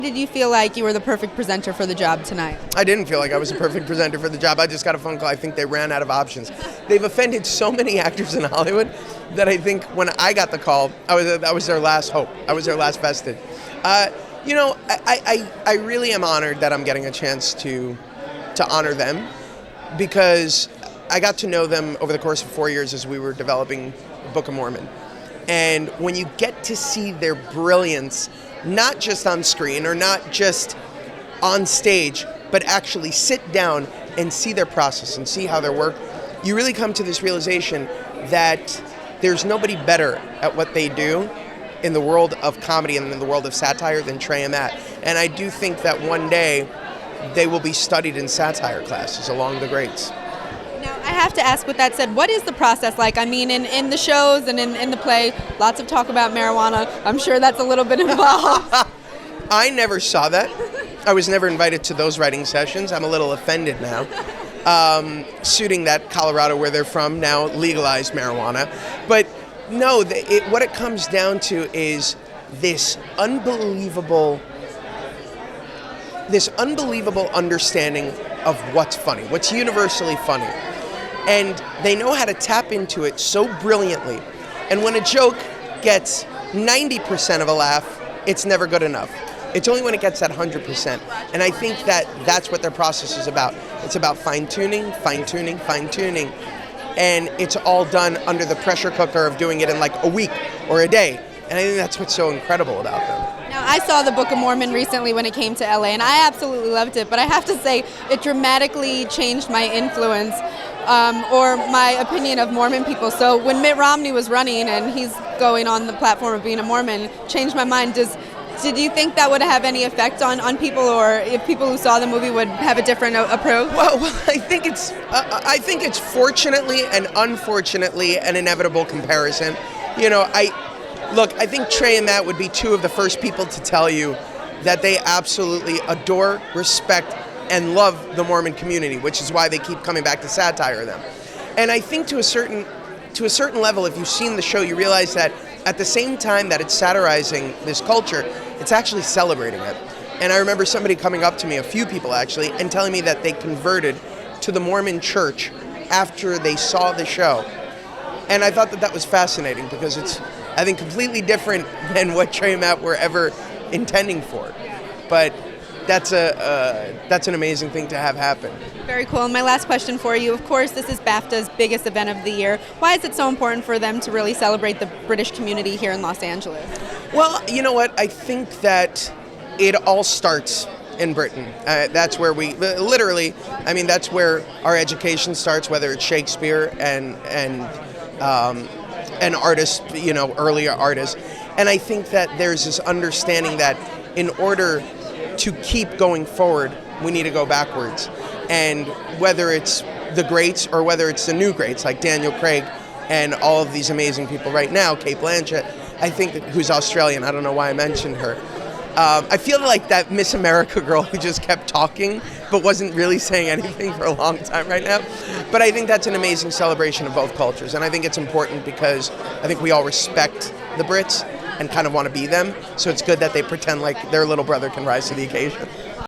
Did you feel like you were the perfect presenter for the job tonight? I didn't feel like I was a perfect presenter for the job. I just got a phone call. I think they ran out of options. They've offended so many actors in Hollywood that I think when I got the call, I was their last hope. I was their last vestige. I really am honored that I'm getting a chance to honor them, because I got to know them over the course of 4 years as we were developing Book of Mormon. And when you get to see their brilliance, not just on screen or not just on stage, but actually sit down and see their process and see how they work, you really come to this realization that there's nobody better at what they do in the world of comedy and in the world of satire than Trey and Matt. And I do think that one day they will be studied in satire classes along the greats. Now, I have to ask, with that said, what is the process like? I mean, in the shows and in the play, lots of talk about marijuana. I'm sure that's a little bit involved. I never saw that. I was never invited to those writing sessions. I'm a little offended now. Suiting that Colorado, where they're from, now legalized marijuana. But no, what it comes down to is this unbelievable understanding of what's funny, what's universally funny. And they know how to tap into it so brilliantly. And when a joke gets 90% of a laugh, it's never good enough. It's only when it gets that 100%. And I think that that's what their process is about. It's about fine-tuning, fine-tuning, fine-tuning. And it's all done under the pressure cooker of doing it in like a week or a day. And I think that's what's so incredible about them. Now, I saw the Book of Mormon recently when it came to LA, and I absolutely loved it. But I have to say, it dramatically changed my influence or my opinion of Mormon people. So when Mitt Romney was running and he's going on the platform of being a Mormon, changed my mind. Did you think that would have any effect on people, or if people who saw the movie would have a different approach? Well, I think it's fortunately and unfortunately an inevitable comparison. I think Trey and Matt would be two of the first people to tell you that they absolutely adore, respect, and love the Mormon community, which is why they keep coming back to satire them. And I think to a certain level, if you've seen the show, you realize that at the same time that it's satirizing this culture, it's actually celebrating it. And I remember somebody coming up to me, a few people actually, and telling me that they converted to the Mormon church after they saw the show. And I thought that was fascinating, because it's, I think, completely different than what Trey and Matt were ever intending for. But that's an amazing thing to have happen. Very cool. And my last question for you, of course, this is BAFTA's biggest event of the year. Why is it so important for them to really celebrate the British community here in Los Angeles? Well, you know what? I think that it all starts in Britain. That's where that's where our education starts, whether it's Shakespeare and artists, earlier artists. And I think that there's this understanding that in order to keep going forward, we need to go backwards. And whether it's the greats or whether it's the new greats like Daniel Craig and all of these amazing people right now, Cate Blanchett, I think, who's Australian, I don't know why I mentioned her. I feel like that Miss America girl who just kept talking but wasn't really saying anything for a long time right now. But I think that's an amazing celebration of both cultures. And I think it's important because I think we all respect the Brits and kind of want to be them. So it's good that they pretend like their little brother can rise to the occasion.